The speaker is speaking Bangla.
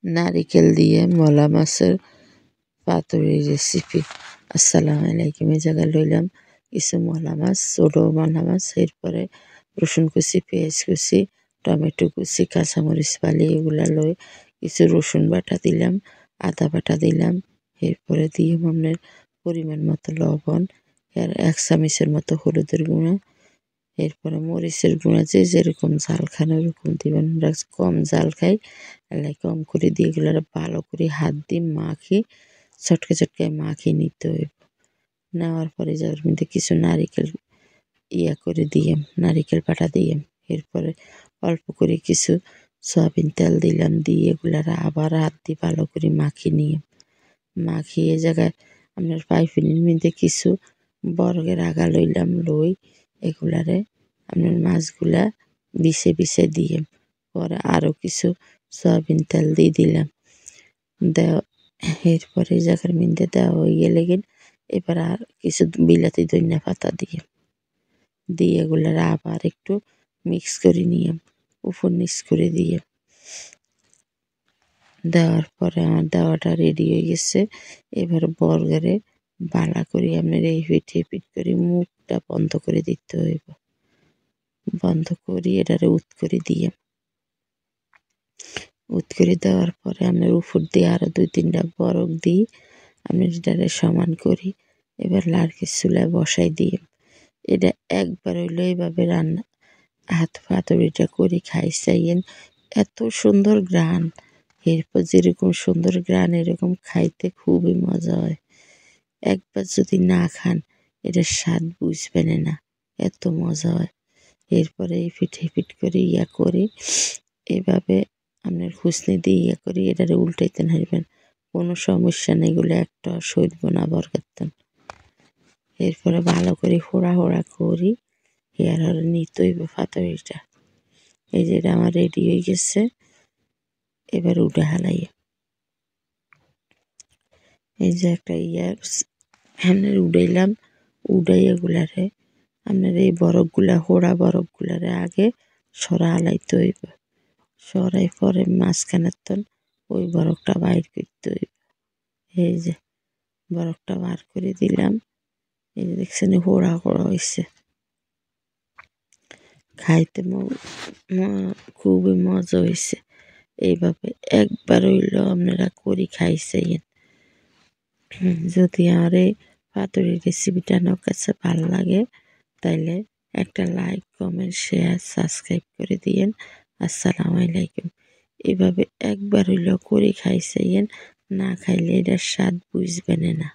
নারিকেল দিয়ে মলা মাছের পাতুরি রেসিপি। আসসালামু আলাইকুম। এই জায়গায় লইলাম কিছু মলা মাছ, ছোট মলা মাছ, এরপরে রসুন কুচি, পেঁয়াজ কুচি, টমেটো কুচি, কাঁচামরিচ ফালি এগুলা লই কিছু রসুন বাটা দিলাম, আদা বাটা দিলাম, এরপরে দিয়ে আপনার পরিমাণ মতো লবণ, আর 1 চামচের মতো হলুদের গুঁড়া, এরপরে মরিচের গুঁড়া যে যেরকম ঝাল খান ওরকম দিবেন। আমরা কম ঝাল খাই, এলাই কম করে দিয়ে এগুলো ভালো করে হাত দিয়ে মাখি চটকে চটকে মাখিয়ে নিতে হইব। নেওয়ার পরে যাওয়ার মধ্যে কিছু নারিকেল করে দিয়ে নারিকেল বাটা দিয়ে, এরপরে অল্প করে কিছু সয়াবিন তেল দিলাম, দিয়ে এগুলার আবার হাত দিয়ে ভালো করে মাখিয়ে নিয়ে মাখিয়ে এ জায়গায় আপনার পাইপিনের মধ্যে কিছু বরফের আগা লইলাম, লই এগুলারে আপনার মাছগুলা বিছে বিছে দিয়ে পরে আরও কিছু সয়াবিন তেল দিয়ে দিলাম। দেওয়া এরপরে এই জায়গার মধ্যে দেওয়া হয়ে গেলে এবার আর কিছু বিলাতি ধনিয়া পাতা দিয়ে এগুলার আবার একটু মিক্স করে নিয়ে উপর নিচ করে দিয়ে দেওয়ার পরে আমার দেওয়াটা রেডি হয়ে গেছে। এবার বর্গারে বালা করে আপনার এই পিঠ করে মুখটা বন্ধ করে দিতে হইব। বন্ধ করি এটারে উত করে দেওয়ার পরে আপনার উপর দিয়ে আরও 2-3টা বরফ দিই আমি এটারে সমান করি। এবার লাড়কির চুলায় বসাই দিয়ে এটা একবার হইলো এইভাবে রান্না পাতুরিটা করে খাইছেন, এত সুন্দর ঘ্রাণ। এরপর যেরকম সুন্দর ঘ্রাণ এরকম খাইতে খুবই মজা হয়। একবার যদি না খান এটার স্বাদ বুঝবেন না, এত মজা হয়। এরপরে এই পিঠ করে করি এভাবে আপনার খুসনি দিয়ে করি এটারে উল্টাইতে হারবেন, কোনো সমস্যা নেই, এগুলো একটা সইব না বরকাতেন। এরপরে ভালো করে হোড়া করি আর নিতে হইব পাতুরিটা। এই যে এটা আমার রেডি হয়ে গেছে। এবার উঠে হালাই এই যে একটা হ্যানের উড়াইলাম, উড়াই এগুলারে আপনার এই বরফগুলা হোড়া বরফগুলারে আগে সরা হালাইতে হইব, সরাই পরে মাঝখানের তন ওই বরফটা বাইর করতে হইব। এই যে বরফটা বার করে দিলাম, এই যে দেখছেন হোড়া হয়েছে, খাইতে খুবই মজা হয়েছে। এইভাবে একবার হইলেও আপনারা করি খাইছেন। যদি আমার এই পাতুরি রেসিপিটা আমার কাছে ভালো লাগে তাইলে একটা লাইক, কমেন্ট, শেয়ার, সাবস্ক্রাইব করে দিয়েন। আসসালামু আলাইকুম। এভাবে একবার হইলেও করে খাইছেন, না খাইলে এটার স্বাদ বুঝবেন না।